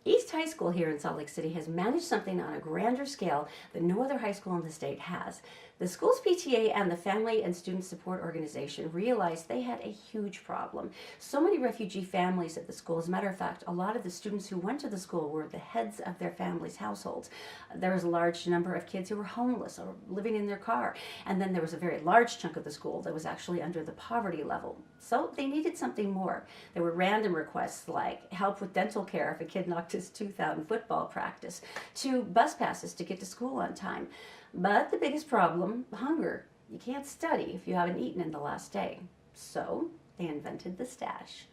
East High School here in Salt Lake City has managed something on a grander scale that no other high school in the state has. The school's PTA and the Family and Student Support Organization realized they had a huge problem. So many refugee families at the school. As a matter of fact, a lot of the students who went to the school were the heads of their families' households. There was a large number of kids who were homeless or living in their car. And then there was a very large chunk of the school that was actually under the poverty level. So they needed something more. There were random requests like help with dental care if a kid knocked his tooth out in football practice, to bus passes to get to school on time. But the biggest problem, hunger. You can't study if you haven't eaten in the last day. So they invented the stash.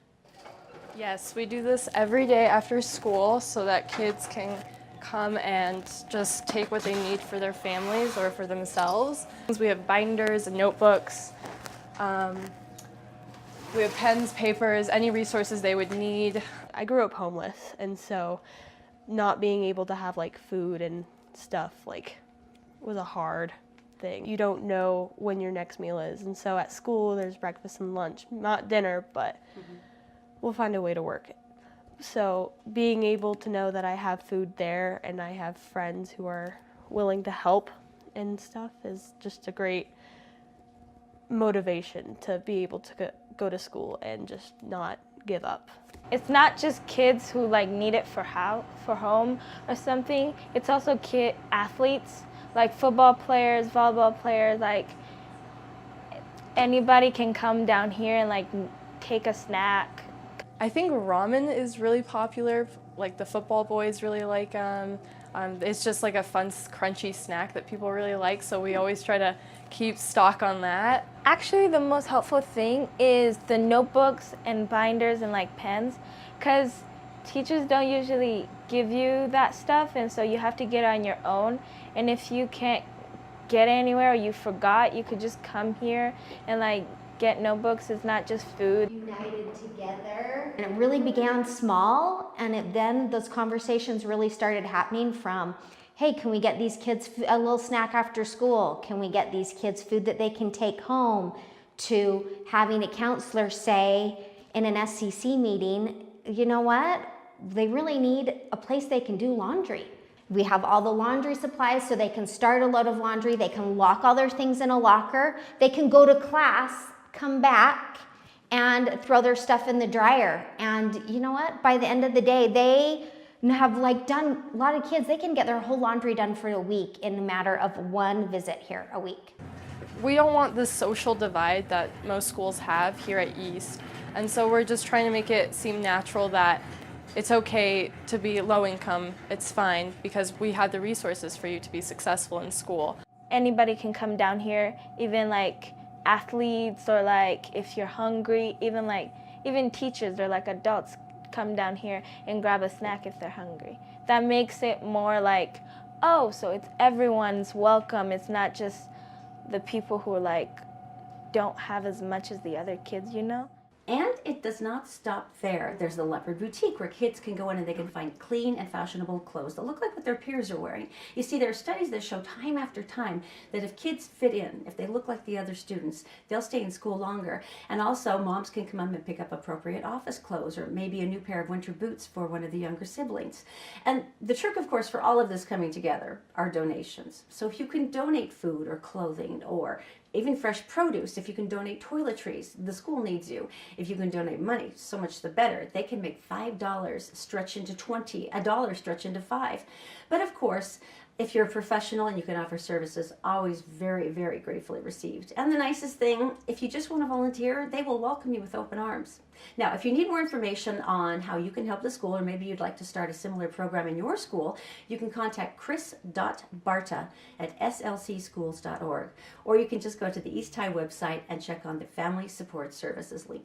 Yes, we do this every day after school so that kids can come and just take what they need for their families or for themselves. We have binders and notebooks. We have pens, papers, any resources they would need. I grew up homeless, and so not being able to have like food and stuff was a hard thing. You don't know when your next meal is, and so at school there's breakfast and lunch, not dinner, but we'll find a way to work it. So being able to know that I have food there and I have friends who are willing to help and stuff is just a great motivation to be able to go to school and just not give up. It's not just kids who need it for home or something. It's also kid athletes, like football players, volleyball players. Anybody can come down here and take a snack. I think ramen is really popular. The football boys really like it's just a fun, crunchy snack that people really like. So we always try to keep stock on that. Actually, the most helpful thing is the notebooks and binders and pens, because teachers don't usually give you that stuff, and so you have to get it on your own. And if you can't get anywhere or you forgot, you could just come here and get notebooks. It's not just food. United together. And it really began small, and then those conversations really started happening from, hey, can we get these kids a little snack after school? Can we get these kids food that they can take home? To having a counselor say in an SCC meeting, you know what? They really need a place they can do laundry. We have all the laundry supplies so they can start a load of laundry. They can lock all their things in a locker. They can go to class, come back, and throw their stuff in the dryer. And you know what? By the end of the day, they have done, a lot of kids, they can get their whole laundry done for a week in a matter of one visit here a week. We don't want the social divide that most schools have here at East. And so we're just trying to make it seem natural that it's okay to be low income, it's fine, because we have the resources for you to be successful in school. Anybody can come down here, even athletes, or if you're hungry, even teachers or adults come down here and grab a snack if they're hungry. That makes it more oh, so it's everyone's welcome. It's not just the people who don't have as much as the other kids, you know? And it does not stop there. There's the Leopard Boutique where kids can go in and they can find clean and fashionable clothes that look like what their peers are wearing. You see, there are studies that show time after time that if kids fit in, if they look like the other students, they'll stay in school longer. And also, moms can come up and pick up appropriate office clothes or maybe a new pair of winter boots for one of the younger siblings. And the trick, of course, for all of this coming together are donations. So if you can donate food or clothing or even fresh produce, if you can donate toiletries, the school needs you. If you can donate money, so much the better. They can make $5 stretch into 20, a dollar stretch into 5. But of course, if you're a professional and you can offer services, always very, very gratefully received. And the nicest thing, if you just want to volunteer, they will welcome you with open arms. Now, if you need more information on how you can help the school, or maybe you'd like to start a similar program in your school, you can contact chris.barta@slcschools.org. Or you can just go to the East High website and check on the Family Support Services link.